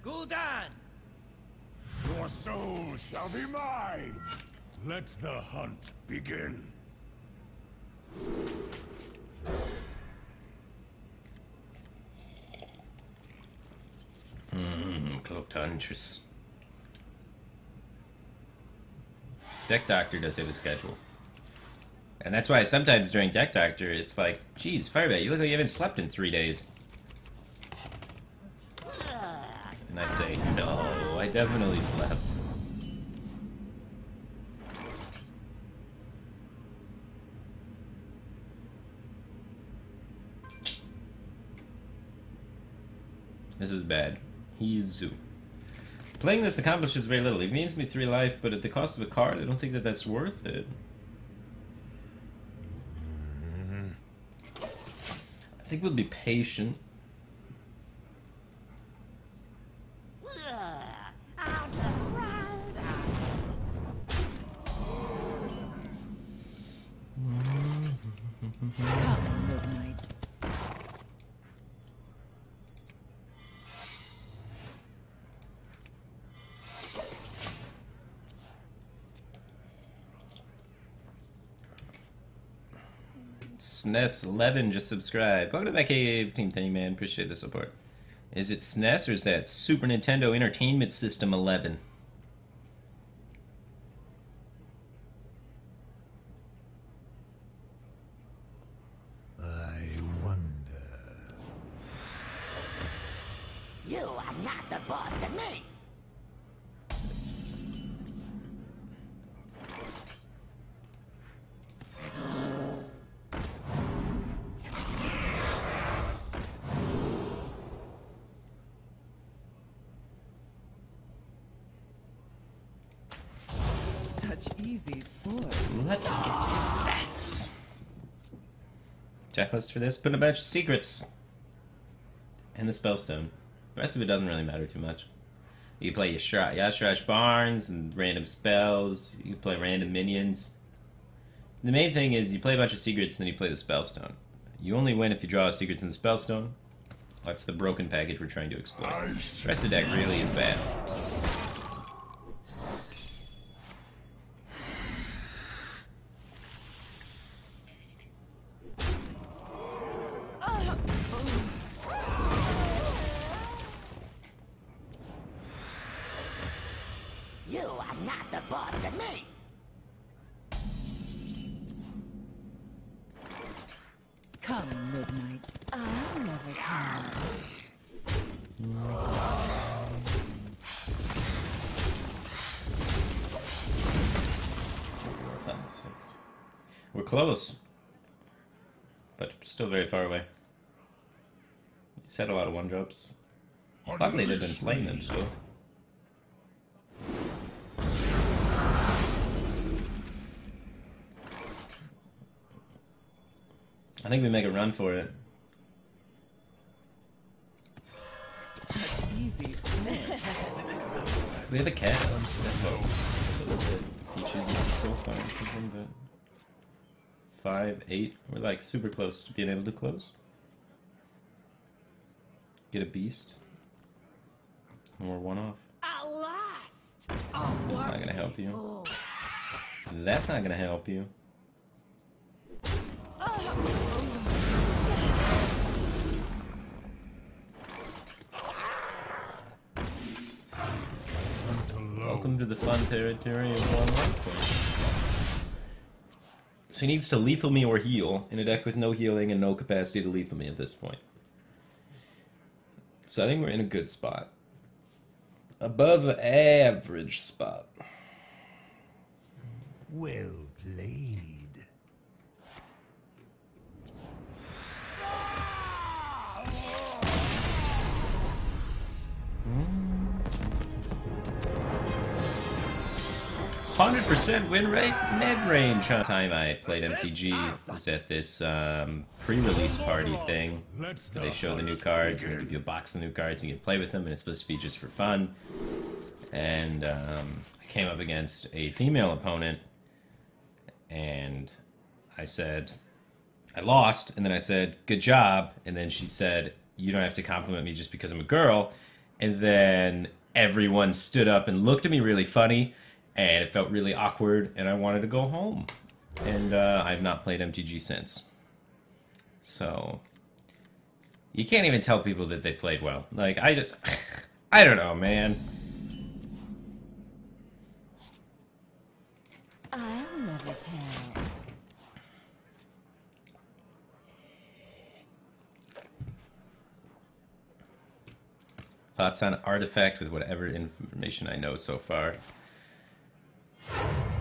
Gul'dan! Your soul shall be mine! Let the hunt begin. Cloaked Huntress. Deck Doctor does have a schedule. And that's why sometimes during Deck Doctor, it's like, geez, Firebat, you look like you haven't slept in 3 days. And I say, no, I definitely slept. This is bad. He's Zoo. Playing this accomplishes very little. It gains me 3 life, but at the cost of a card, I don't think that that's worth it. I think we'll be patient. SNES11 just subscribed. Welcome to that cave team thing, man. Appreciate the support. Is it SNES or is that Super Nintendo Entertainment System 11? I wonder. You are not the boss of me. Easy sport. Let's get stats. Checklist for this. Put in a bunch of secrets. And the spellstone. The rest of it doesn't really matter too much. You play your Yashrash Barnes and random spells. You can play random minions. The main thing is you play a bunch of secrets and then you play the spellstone. You only win if you draw secrets in the spellstone. That's the broken package we're trying to exploit. The rest of the deck really is bad. You are not the boss of me. Come, midnight. I'll never tell. We're close, but still very far away. He's had a lot of 1-drops. Luckily, they've been playing them still. I think we make a run for it. Such easy sport. We have a cat. Features is so far or something, but 5, 8. We're like super close to being able to close. Get a beast. And we're 1 off. At last. That's not gonna help you. That's not gonna help you. Welcome to the fun territory of 1 life point. So he needs to lethal me or heal in a deck with no healing and no capacity to lethal me at this point. So I think we're in a good spot. Above average spot. Well played. 100% win rate, mid-range. Time I played MTG was at this pre-release party thing. Where they show the new cards and they give you a box of new cards and you can play with them, and it's supposed to be just for fun. And I came up against a female opponent, and I said, I lost, and then I said, good job, and then she said, you don't have to compliment me just because I'm a girl. And then everyone stood up and looked at me really funny, and it felt really awkward, and I wanted to go home. And I've not played MTG since. So you can't even tell people that they played well. Like, I just, I don't know, man. I'll never tell. Thoughts on Artifact with whatever information I know so far.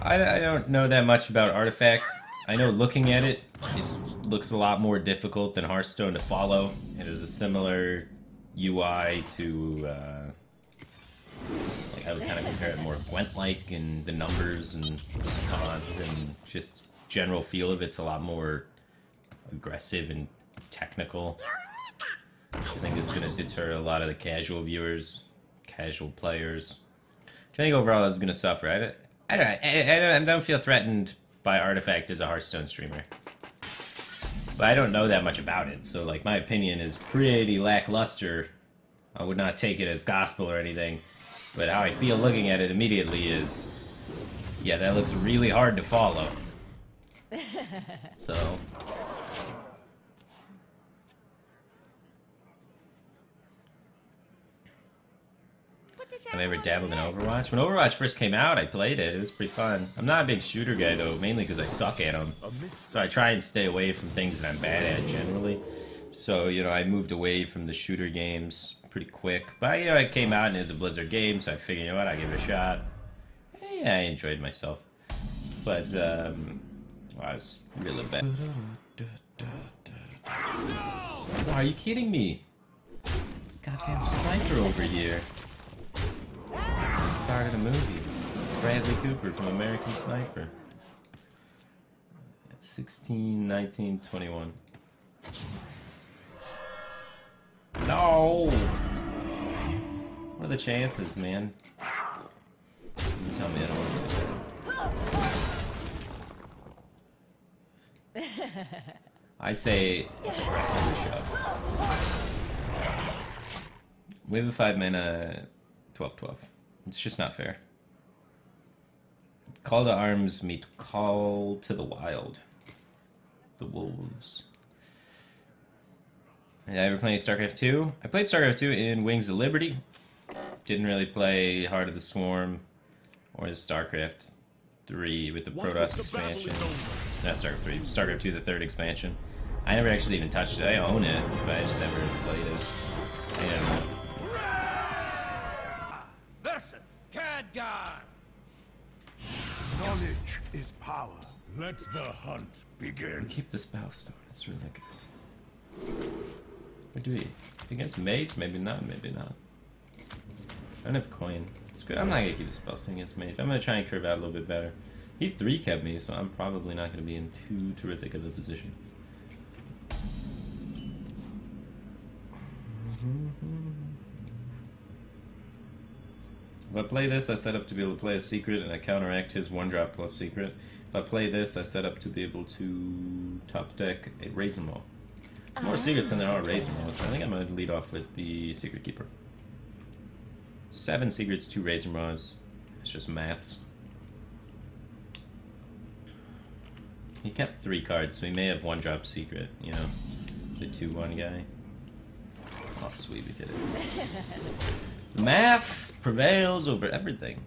I don't know that much about Artifact. I know looking at it, it looks a lot more difficult than Hearthstone to follow. It is a similar UI to, like I would kind of compare it more Gwent-like in the numbers and font and just general feel of it's a lot more aggressive and technical. Which I think is going to deter a lot of the casual viewers, casual players. Which I think overall is going to suffer. I don't feel threatened by Artifact as a Hearthstone streamer. But I don't know that much about it, so like my opinion is pretty lackluster. I would not take it as gospel or anything. But how I feel looking at it immediately is, yeah, that looks really hard to follow. So... Have I ever dabbled in Overwatch? When Overwatch first came out, I played it. It was pretty fun. I'm not a big shooter guy, though, mainly because I suck at them. So I try and stay away from things that I'm bad at, generally. So, you know, I moved away from the shooter games pretty quick. But, you know, it came out and it was a Blizzard game, so I figured, you know what, I'll give it a shot. Yeah, I enjoyed myself. But, well, I was really bad. Oh, are you kidding me? This goddamn sniper over here. Started a movie. Bradley Cooper from American Sniper. 16, 19, 21. No! What are the chances, man? You tell me I don't want to do that. I say it's a wrestler shove. We have a 5-mana 12/12. It's just not fair. Call to Arms meet Call to the Wild. The Wolves. Did I ever play StarCraft 2? I played StarCraft 2 in Wings of Liberty. Didn't really play Heart of the Swarm or the StarCraft 3 with the Protoss expansion. Not StarCraft 3, StarCraft 2, the 3rd expansion. I never actually even touched it. I own it, but I just never played it. I don't know. Knowledge is power. Let the hunt begin. Keep the Spellstone. It's really good. What do we? Against Mage? Maybe not. Maybe not. I don't have coin. It's good. I'm not gonna keep the Spellstone against Mage. I'm gonna try and curve out a little bit better. He 3-kept me, so I'm probably not gonna be in too terrific of a position. If I play this, I set up to be able to play a secret, and I counteract his 1-drop plus secret. If I play this, I set up to be able to top deck a Razor Maw. More secrets than there are Razor Maws, so I think I'm going to lead off with the Secret Keeper. 7 secrets, 2 Razor Maws. It's just maths. He kept 3 cards, so he may have 1-drop secret, you know, the 2/1 guy. Oh, sweet, we did it. Math prevails over everything.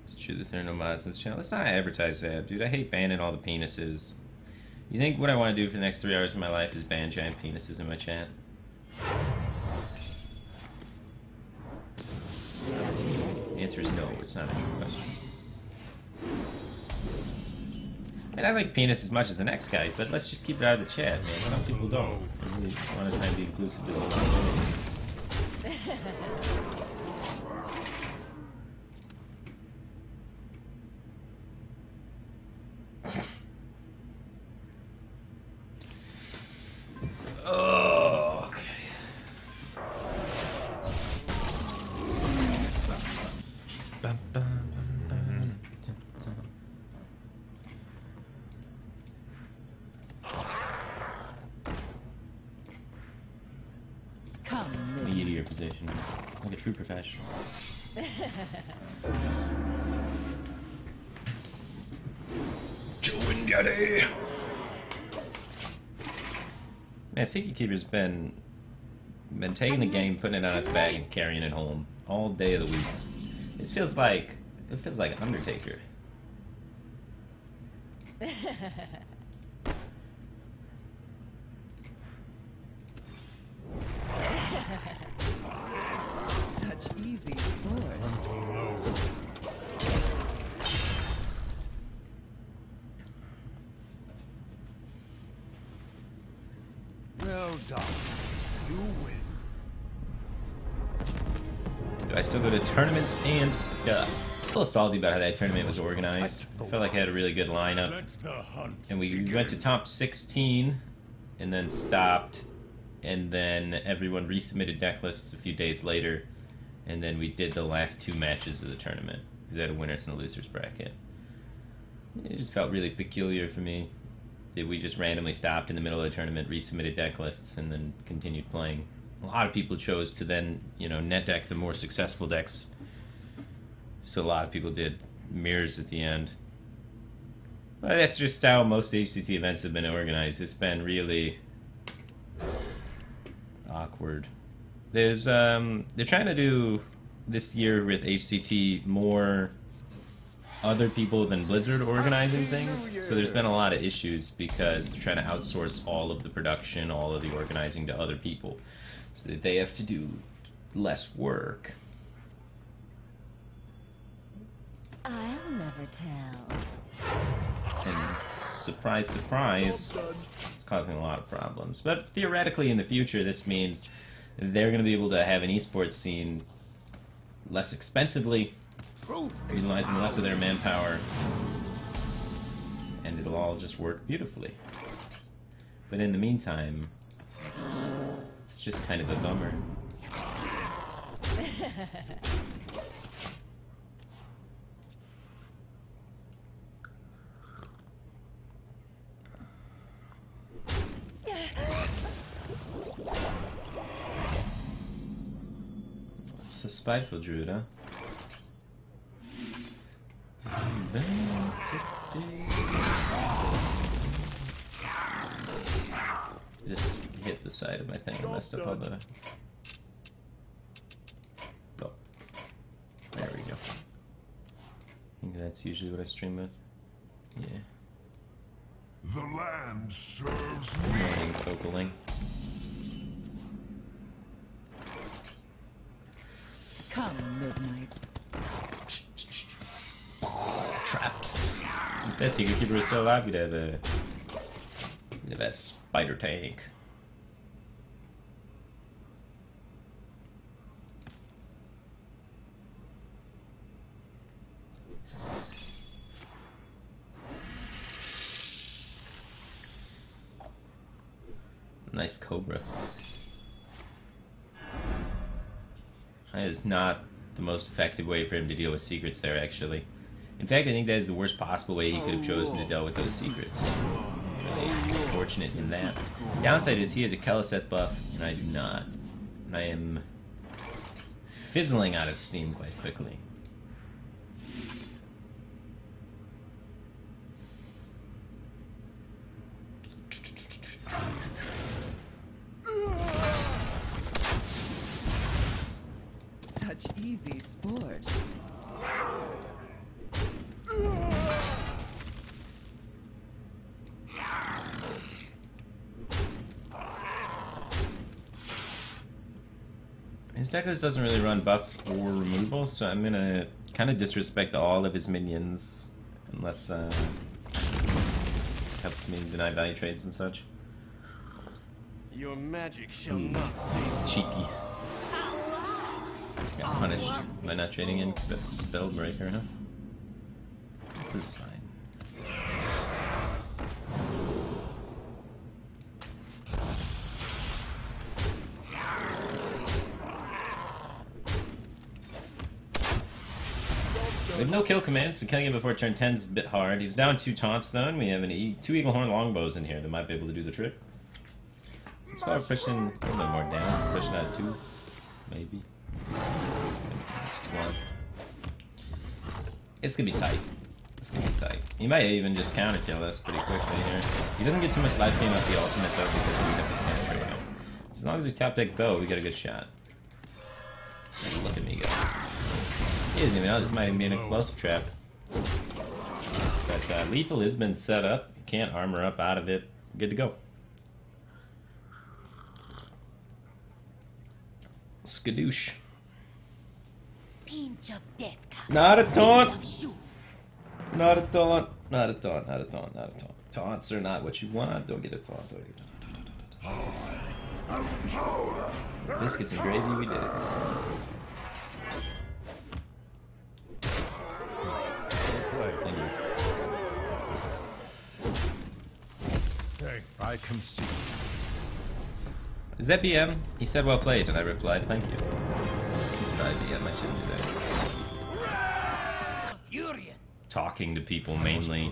It's true that there are no mods in this channel. Let's not advertise that, dude. I hate banning all the penises. You think what I want to do for the next 3 hours of my life is ban giant penises in my chat? The answer is no, it's not a true question. And I like penis as much as the next guy, but let's just keep it out of the chat, man. Some people don't. I really want to try and be inclusive to the whole thing. Oh, okay. Bum, bum, bum, bum. position, like a true professional. Joe and Gaddy! Man, Secret Keeper's been taking the game, putting it on its back, and carrying it home all day of the week. It feels like Undertaker. Such easy sport. Well done. You win. Do I still go to tournaments and stuff? A little salty about how that tournament was organized. I felt like I had a really good lineup. And we went to top 16 and then stopped. And then everyone resubmitted deck lists a few days later. And then we did the last 2 matches of the tournament. Because they had a winners and a losers bracket. It just felt really peculiar for me that we just randomly stopped in the middle of the tournament, resubmitted deck lists, and then continued playing. A lot of people chose to then, you know, net deck the more successful decks. So a lot of people did mirrors at the end. But that's just how most HCT events have been organized. It's been really awkward. There's they're trying to do this year with HCT more other people than Blizzard organizing things. So there's been a lot of issues because they're trying to outsource all of the production, all of the organizing to other people, so that they have to do less work. I'll never tell. And surprise, surprise, it's causing a lot of problems. But theoretically, in the future, this means they're going to be able to have an esports scene less expensively, utilizing less of their manpower, and it'll all just work beautifully. But in the meantime, it's just kind of a bummer. So spiteful druid, huh? Just hit the side of my thing and messed up all the... Oh. There we go. I think that's usually what I stream with. Yeah. The land serves Good morning, Cocoling. Come, midnight. Traps. If that Secret Keeper was still alive, we'd have a spider tank. Nice Cobra. That is not the most effective way for him to deal with secrets there, actually. In fact, I think that is the worst possible way he could have chosen to deal with those secrets. Really unfortunate in that. Downside is he has a Keleseth buff, and I do not. And I am fizzling out of steam quite quickly. Such easy sport. His deck list doesn't really run buffs or removal, so I'm gonna kind of disrespect all of his minions, unless helps me deny value trades and such. Your magic shall not save. Cheeky. Got punished by not trading in Spellbreaker, huh? This is fine. We have no kill commands, so killing him before turn 10 is a bit hard. He's down 2 taunts though, and we have 2 Eaglehorn longbows in here that might be able to do the trick. Let's go pushing a little bit more down, pushing out 2. maybe. Just one. It's gonna be tight. It's gonna be tight. He might even just counter kill us pretty quickly here. He doesn't get too much life gain off the ultimate though because we have the cantrip him. As long as we tap deck bow, we get a good shot. Look at me go. He doesn't even know this might even be an explosive trap. But lethal has been set up. Can't armor up out of it. Good to go. Skadoosh. Pinch of death. Not a taunt. Not a taunt. Not a taunt. Not a taunt. Not a taunt. Taunts are not what you want. Don't get a taunt. Biscuits and gravy. We did it. Thank you. Okay, I can see. Is that BM? He said well played, and I replied, thank you. BM, I shouldn't do that. Talking to people mainly,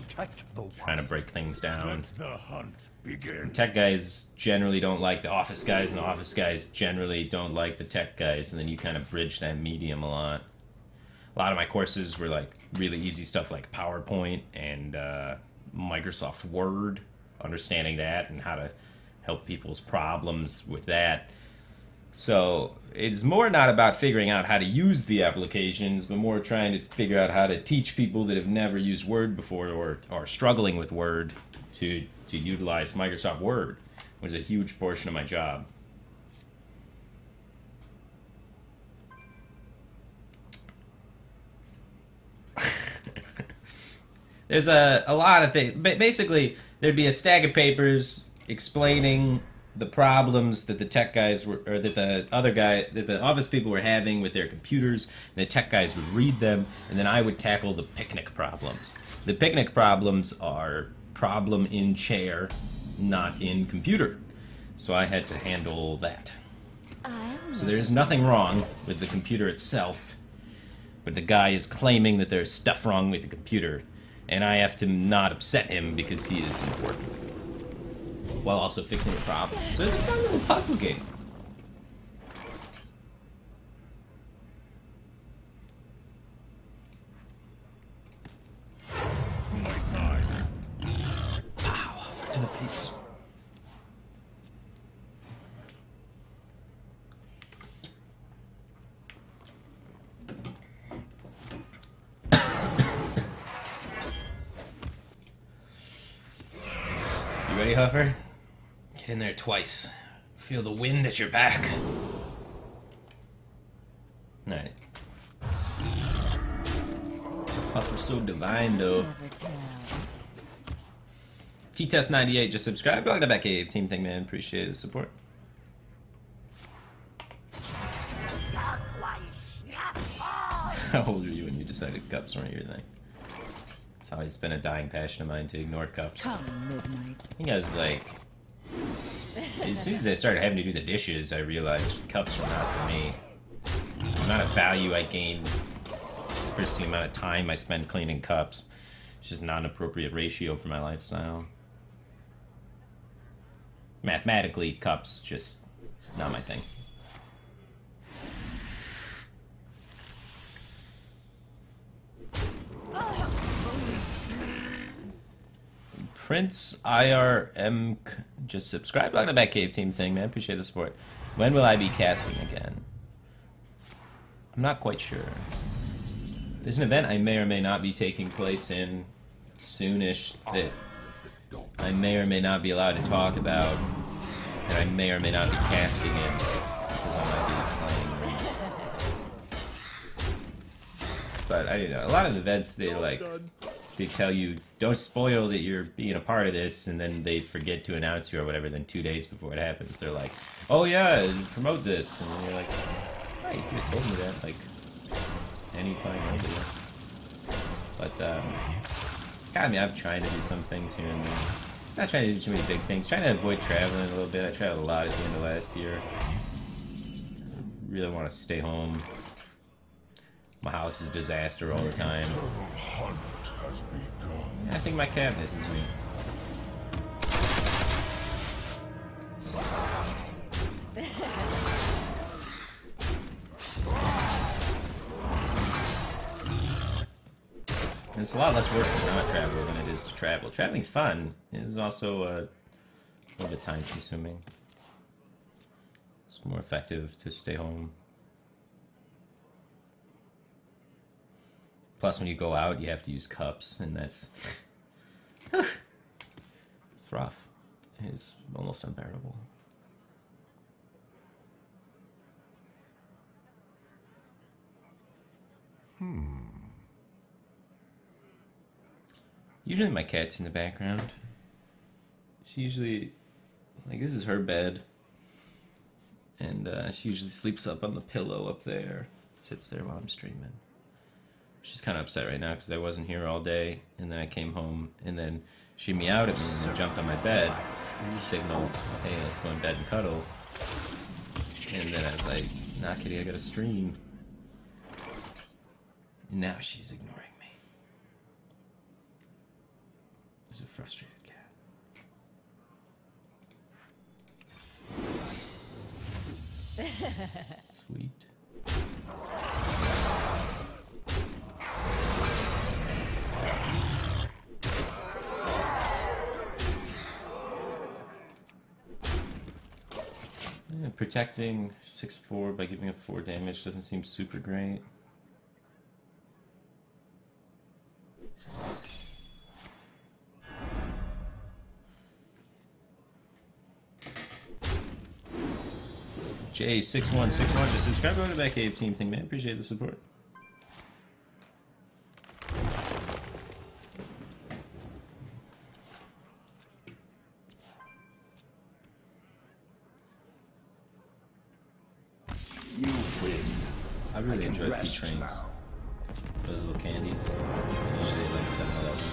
trying to break things down. Let the hunt begin. Tech guys generally don't like the office guys, and the office guys generally don't like the tech guys, and then you kind of bridge that medium a lot. A lot of my courses were like really easy stuff like PowerPoint and Microsoft Word, understanding that and how to help people's problems with that. So it's more not about figuring out how to use the applications, but more trying to figure out how to teach people that have never used Word before or are struggling with Word to utilize Microsoft Word, which is a huge portion of my job. There's a lot of things. Basically, there'd be a stack of papers explaining the problems that the tech guys were, or that the office people were having with their computers. And the tech guys would read them, and then I would tackle the picnic problems. The picnic problems are problem in chair, not in computer. So I had to handle that. So there is nothing wrong with the computer itself, but the guy is claiming that there's stuff wrong with the computer, and I have to not upset him because he is important, while also fixing the problem. So it's a fun little puzzle game. Pow, to the face. You ready, Huffer? Get in there twice. Feel the wind at your back. Alright. Huffer's so divine, though. T-Test98 just subscribed. Welcome back, Cave. Team Thing, man. Appreciate the support. How old were you when you decided cups weren't your thing? It's always been a dying passion of mine to ignore cups. Come midnight. I think I was like, as soon as I started having to do the dishes, I realized cups were not for me. The amount of value I gained versus the amount of time I spend cleaning cups, it's just not an appropriate ratio for my lifestyle. Mathematically, cups just not my thing. Prince IRM just subscribed. Welcome back, Cave Team Thing, man. Appreciate the support. When will I be casting again? I'm not quite sure. There's an event I may or may not be taking place in soonish that I may or may not be allowed to talk about, and I may or may not be casting in because I might be playing. But I don't know. A lot of events they tell you, don't spoil that you're being a part of this, and then they forget to announce you or whatever, then 2 days before it happens, they're like, oh yeah, promote this, and then you're like, oh, you could have told me that, like, anytime earlier. But, I mean, I'm trying to do some things here and there. Not trying to do too many big things, trying to avoid traveling a little bit. I traveled a lot at the end of last year. Really want to stay home. My house is a disaster all the time. I think my cat misses me. And it's a lot less work to not travel than it is to travel. Traveling's fun. It is also a little bit time consuming. It's more effective to stay home. Plus, when you go out, you have to use cups, and that's it's rough. It's almost unbearable. Usually my cat's in the background. She usually, like, this is her bed. And she usually sleeps up on the pillow up there. Sits there while I'm streaming. She's kind of upset right now because I wasn't here all day. And then I came home and then she meowed at me and then jumped on my bed. And signaled, hey, let's go in bed and cuddle. And then I was like, nah, kitty, I gotta stream. And now she's ignoring me. There's a frustrated cat. Sweet. Yeah, protecting 6/4 by giving up 4 damage doesn't seem super great. J6161 just subscribe to the back cave team thing, man. Appreciate the support. You win. I really enjoy peach trains. Those little candies. Usually like 7-Eleven.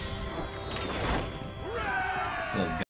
Little